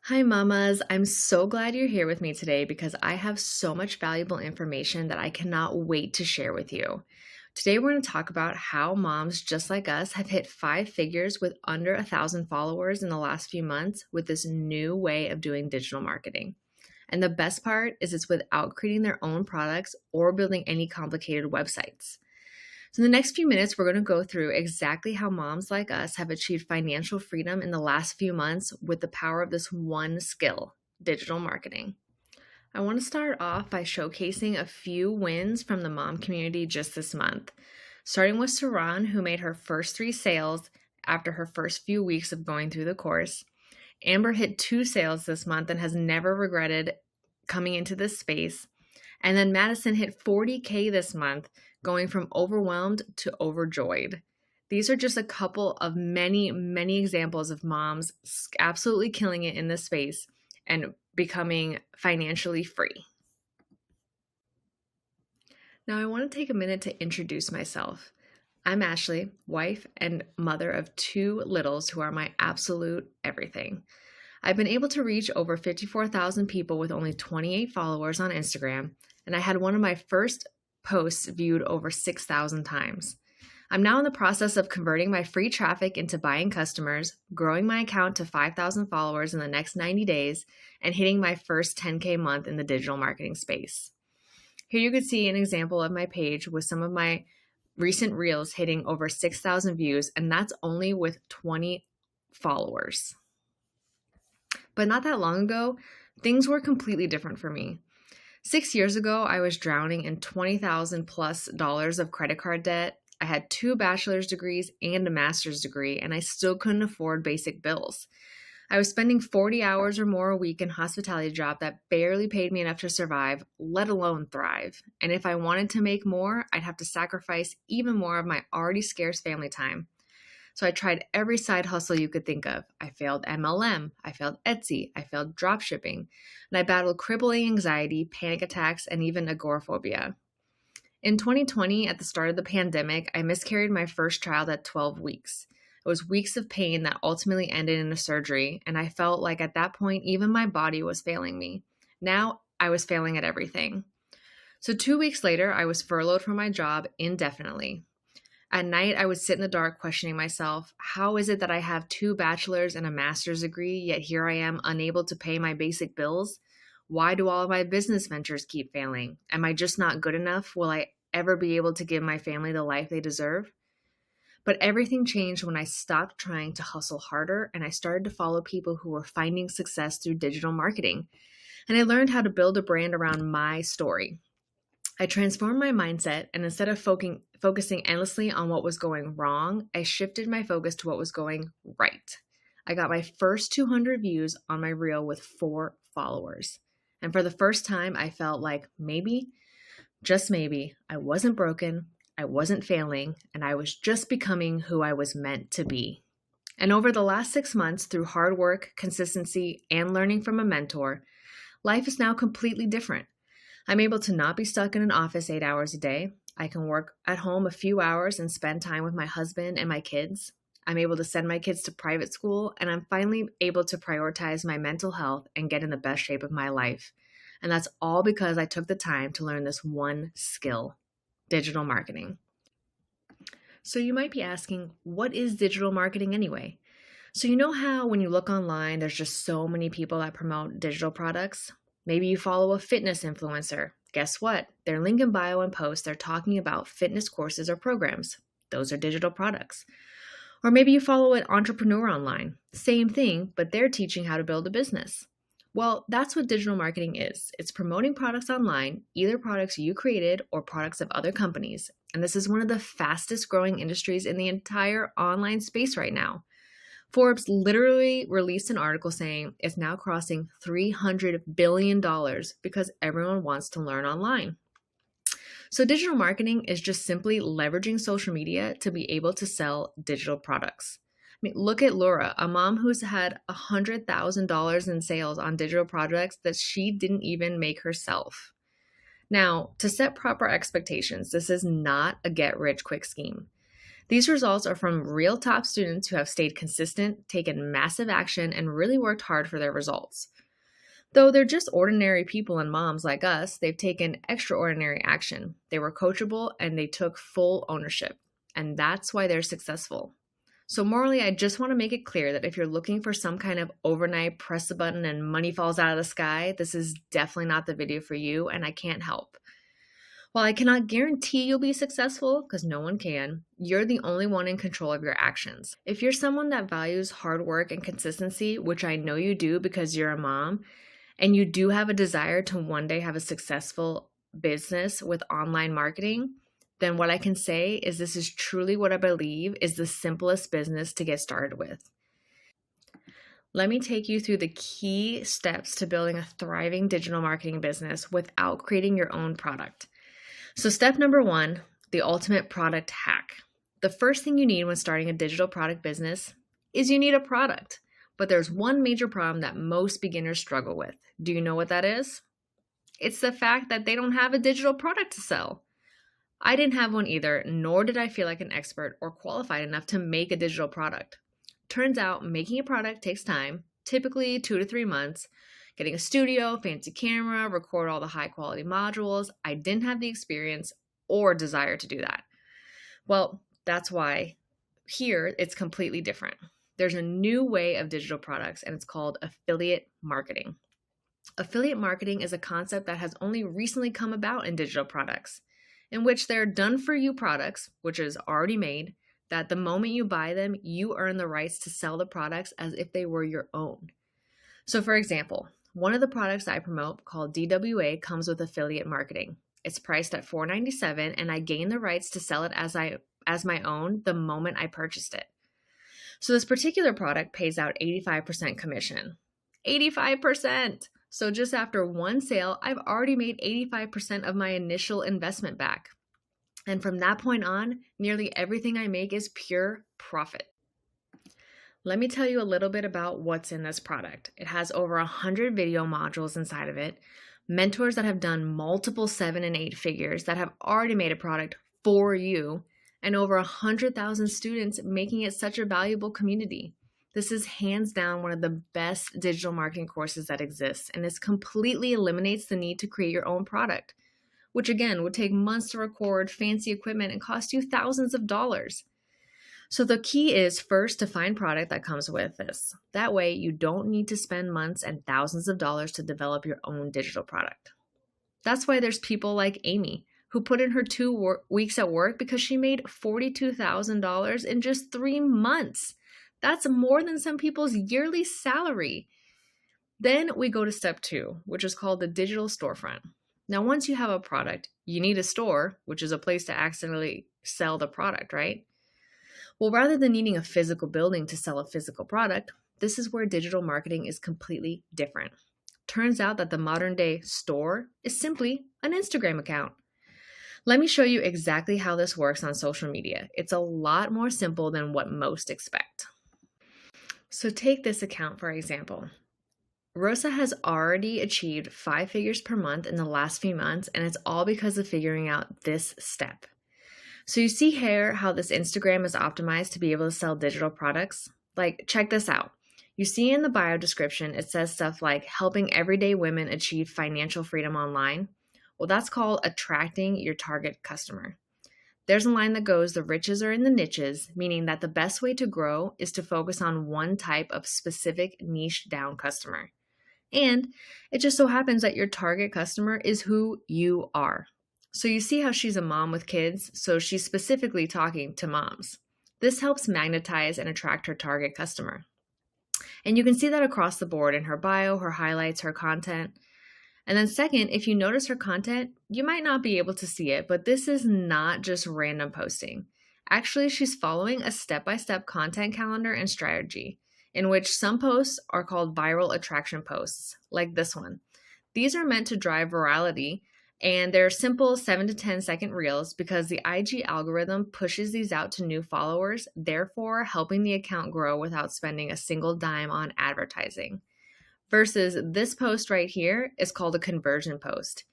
Hi, mamas. I'm so glad you're here with me today because I have so much valuable information that I cannot wait to share with you. Today, we're going to talk about how moms just like us have hit five figures with under 1,000 followers in the last few months with this new way of doing digital marketing. And the best part is it's without creating their own products or building any complicated websites. So, in the next few minutes, we're going to go through exactly how moms like us have achieved financial freedom in the last few months with the power of this one skill, digital marketing. I want to start off by showcasing a few wins from the mom community just this month, starting with Saran, who made her first three sales after her first few weeks of going through the course. Amber hit two sales this month and has never regretted coming into this space. And then Madison hit 40K this month, going from overwhelmed to overjoyed. These are just a couple of many, many examples of moms absolutely killing it in this space and becoming financially free. Now, I want to take a minute to introduce myself. I'm Ashley, wife and mother of two littles who are my absolute everything. I've been able to reach over 54,000 people with only 28 followers on Instagram, and I had one of my first posts viewed over 6,000 times. I'm now in the process of converting my free traffic into buying customers, growing my account to 5,000 followers in the next 90 days, and hitting my first 10K month in the digital marketing space. Here you can see an example of my page with some of my recent reels hitting over 6,000 views, and that's only with 20 followers. But not that long ago, things were completely different for me. 6 years ago, I was drowning in $20,000 plus of credit card debt. I had 2 bachelor's degrees and a master's degree, and I still couldn't afford basic bills. I was spending 40 hours or more a week in a hospitality job that barely paid me enough to survive, let alone thrive. And if I wanted to make more, I'd have to sacrifice even more of my already scarce family time. So I tried every side hustle you could think of. I failed MLM, I failed Etsy, I failed dropshipping, and I battled crippling anxiety, panic attacks, and even agoraphobia. In 2020, at the start of the pandemic, I miscarried my first child at 12 weeks. It was weeks of pain that ultimately ended in a surgery, and I felt like at that point, even my body was failing me. Now, I was failing at everything. So 2 weeks later, I was furloughed from my job indefinitely. At night, I would sit in the dark questioning myself, how is it that I have 2 bachelor's and a master's degree, yet here I am unable to pay my basic bills? Why do all of my business ventures keep failing? Am I just not good enough? Will I ever be able to give my family the life they deserve? But everything changed when I stopped trying to hustle harder and I started to follow people who were finding success through digital marketing. And I learned how to build a brand around my story. I transformed my mindset, and instead of focusing endlessly on what was going wrong, I shifted my focus to what was going right. I got my first 200 views on my reel with 4 followers. And for the first time, I felt like maybe, just maybe, I wasn't broken, I wasn't failing, and I was just becoming who I was meant to be. And over the last 6 months, through hard work, consistency, and learning from a mentor, life is now completely different. I'm able to not be stuck in an office 8 hours a day. I can work at home a few hours and spend time with my husband and my kids. I'm able to send my kids to private school, and I'm finally able to prioritize my mental health and get in the best shape of my life. And that's all because I took the time to learn this one skill, digital marketing. So you might be asking, what is digital marketing anyway? So you know how when you look online, there's just so many people that promote digital products? Maybe you follow a fitness influencer. Guess what? Their link in bio and post, they're talking about fitness courses or programs. Those are digital products. Or maybe you follow an entrepreneur online. Same thing, but they're teaching how to build a business. Well, that's what digital marketing is. It's promoting products online, either products you created or products of other companies. And this is one of the fastest growing industries in the entire online space right now. Forbes literally released an article saying it's now crossing $300 billion because everyone wants to learn online. So digital marketing is just simply leveraging social media to be able to sell digital products. I mean, look at Laura, a mom who's had $100,000 in sales on digital products that she didn't even make herself. Now, to set proper expectations, this is not a get-rich-quick scheme. These results are from real top students who have stayed consistent, taken massive action, and really worked hard for their results. Though they're just ordinary people and moms like us, they've taken extraordinary action. They were coachable and they took full ownership. And that's why they're successful. So morally, I just want to make it clear that if you're looking for some kind of overnight press a button and money falls out of the sky, this is definitely not the video for you, and I can't help. While I cannot guarantee you'll be successful, because no one can, you're the only one in control of your actions. If you're someone that values hard work and consistency, which I know you do because you're a mom, and you do have a desire to one day have a successful business with online marketing, then what I can say is this is truly what I believe is the simplest business to get started with. Let me take you through the key steps to building a thriving digital marketing business without creating your own product. So step number 1, the ultimate product hack. The first thing you need when starting a digital product business is you need a product. But there's one major problem that most beginners struggle with. Do you know what that is? It's the fact that they don't have a digital product to sell. I didn't have one either, nor did I feel like an expert or qualified enough to make a digital product. Turns out making a product takes time, typically 2 to 3 months. Getting a studio, fancy camera, record all the high quality modules. I didn't have the experience or desire to do that. Well, that's why here it's completely different. There's a new way of digital products, and it's called affiliate marketing. Affiliate marketing is a concept that has only recently come about in digital products, in which they're done-for-you products, which is already made, that the moment you buy them, you earn the rights to sell the products as if they were your own. So for example, one of the products I promote called DWA comes with affiliate marketing. It's priced at $4.97, and I gain the rights to sell it as my own the moment I purchased it. So this particular product pays out 85% commission. 85%! So just after one sale, I've already made 85% of my initial investment back. And from that point on, nearly everything I make is pure profit. Let me tell you a little bit about what's in this product. It has over 100 video modules inside of it, mentors that have done multiple 7 and 8 figures that have already made a product for you, and over 100,000 students, making it such a valuable community. This is hands down one of the best digital marketing courses that exists, and this completely eliminates the need to create your own product, which again would take months to record, fancy equipment, and cost you thousands of dollars. So the key is first to find product that comes with this. That way you don't need to spend months and thousands of dollars to develop your own digital product. That's why there's people like Amy, who put in her 2 weeks at work because she made $42,000 in just 3 months. That's more than some people's yearly salary. Then we go to step 2, which is called the digital storefront. Now, once you have a product, you need a store, which is a place to accidentally sell the product, right? Well, rather than needing a physical building to sell a physical product, this is where digital marketing is completely different. Turns out that the modern day store is simply an Instagram account. Let me show you exactly how this works on social media. It's a lot more simple than what most expect. So take this account for example. Rosa has already achieved 5 figures per month in the last few months, and it's all because of figuring out this step. So you see here how this Instagram is optimized to be able to sell digital products? Like, check this out. You see in the bio description, it says stuff like helping everyday women achieve financial freedom online. Well, that's called attracting your target customer. There's a line that goes, the riches are in the niches, meaning that the best way to grow is to focus on one type of specific niche down customer. And it just so happens that your target customer is who you are. So you see how she's a mom with kids, so she's specifically talking to moms. This helps magnetize and attract her target customer. And you can see that across the board in her bio, her highlights, her content. And then second, if you notice her content, you might not be able to see it, but this is not just random posting. Actually, she's following a step-by-step content calendar and strategy, in which some posts are called viral attraction posts, like this one. These are meant to drive virality, and they're simple 7 to 10 second reels because the IG algorithm pushes these out to new followers, therefore helping the account grow without spending a single dime on advertising. Versus this post right here is called a conversion post.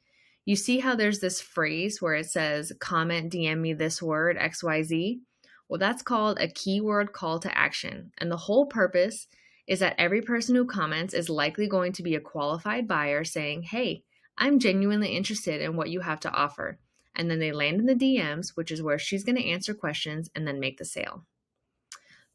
You see how there's this phrase where it says, comment, DM me this word, XYZ? Well, that's called a keyword call to action. And the whole purpose is that every person who comments is likely going to be a qualified buyer saying, hey, I'm genuinely interested in what you have to offer. And then they land in the DMs, which is where she's going to answer questions and then make the sale.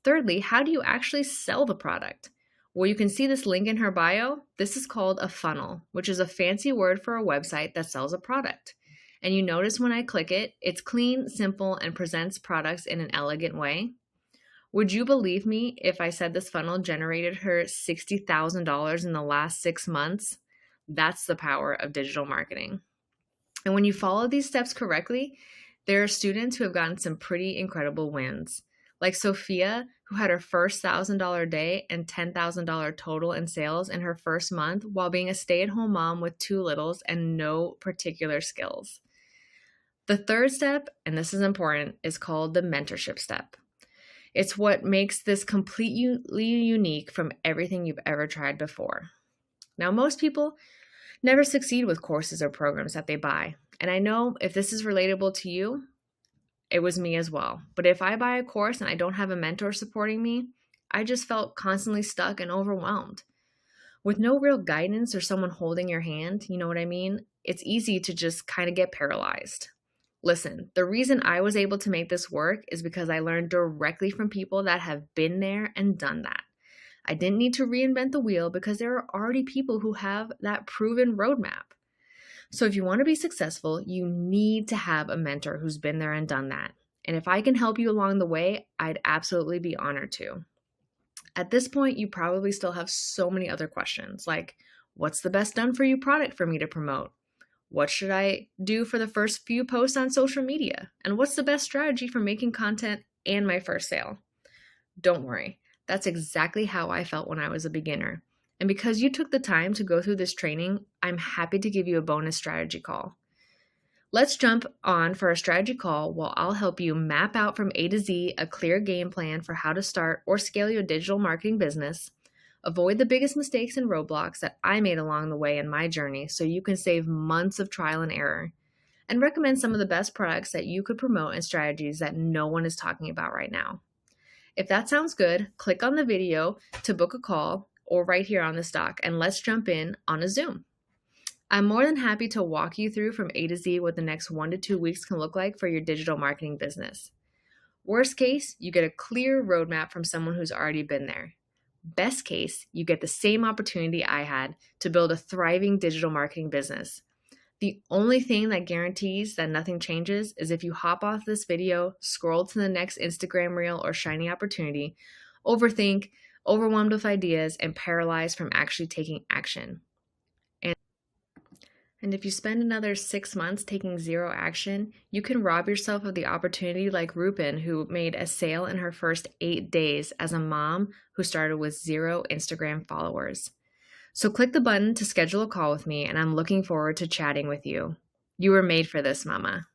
Thirdly, how do you actually sell the product? Well, you can see this link in her bio. This is called a funnel, which is a fancy word for a website that sells a product. And you notice when I click it, it's clean, simple, and presents products in an elegant way. Would you believe me if I said this funnel generated her $60,000 in the last 6 months? That's the power of digital marketing. And when you follow these steps correctly, there are students who have gotten some pretty incredible wins. Like Sophia, who had her first $1,000 day and $10,000 total in sales in her first month while being a stay-at-home mom with 2 littles and no particular skills. The third step, and this is important, is called the mentorship step. It's what makes this completely unique from everything you've ever tried before. Now, most people never succeed with courses or programs that they buy. And I know if this is relatable to you, it was me as well. But if I buy a course and I don't have a mentor supporting me, I just felt constantly stuck and overwhelmed. With no real guidance or someone holding your hand, you know what I mean? It's easy to just kind of get paralyzed. Listen, the reason I was able to make this work is because I learned directly from people that have been there and done that. I didn't need to reinvent the wheel because there are already people who have that proven roadmap. So if you want to be successful, you need to have a mentor who's been there and done that. And if I can help you along the way, I'd absolutely be honored to. At this point, you probably still have so many other questions, like what's the best done for you product for me to promote? What should I do for the first few posts on social media? And what's the best strategy for making content and my first sale? Don't worry, that's exactly how I felt when I was a beginner. And because you took the time to go through this training, I'm happy to give you a bonus strategy call. Let's jump on for a strategy call while I'll help you map out from A to Z a clear game plan for how to start or scale your digital marketing business. Avoid the biggest mistakes and roadblocks that I made along the way in my journey so you can save months of trial and error. And recommend some of the best products that you could promote and strategies that no one is talking about right now. If that sounds good, click on the video to book a call or right here on this doc, and let's jump in on a Zoom. I'm more than happy to walk you through from A to Z what the next 1 to 2 weeks can look like for your digital marketing business. Worst case, you get a clear roadmap from someone who's already been there. Best case, you get the same opportunity I had to build a thriving digital marketing business. The only thing that guarantees that nothing changes is if you hop off this video, scroll to the next Instagram reel or shiny opportunity, overthink, overwhelmed with ideas, and paralyzed from actually taking action. And if you spend another 6 months taking zero action, you can rob yourself of the opportunity like Rupin, who made a sale in her first 8 days as a mom who started with 0 Instagram followers. So click the button to schedule a call with me, and I'm looking forward to chatting with you. You were made for this, Mama.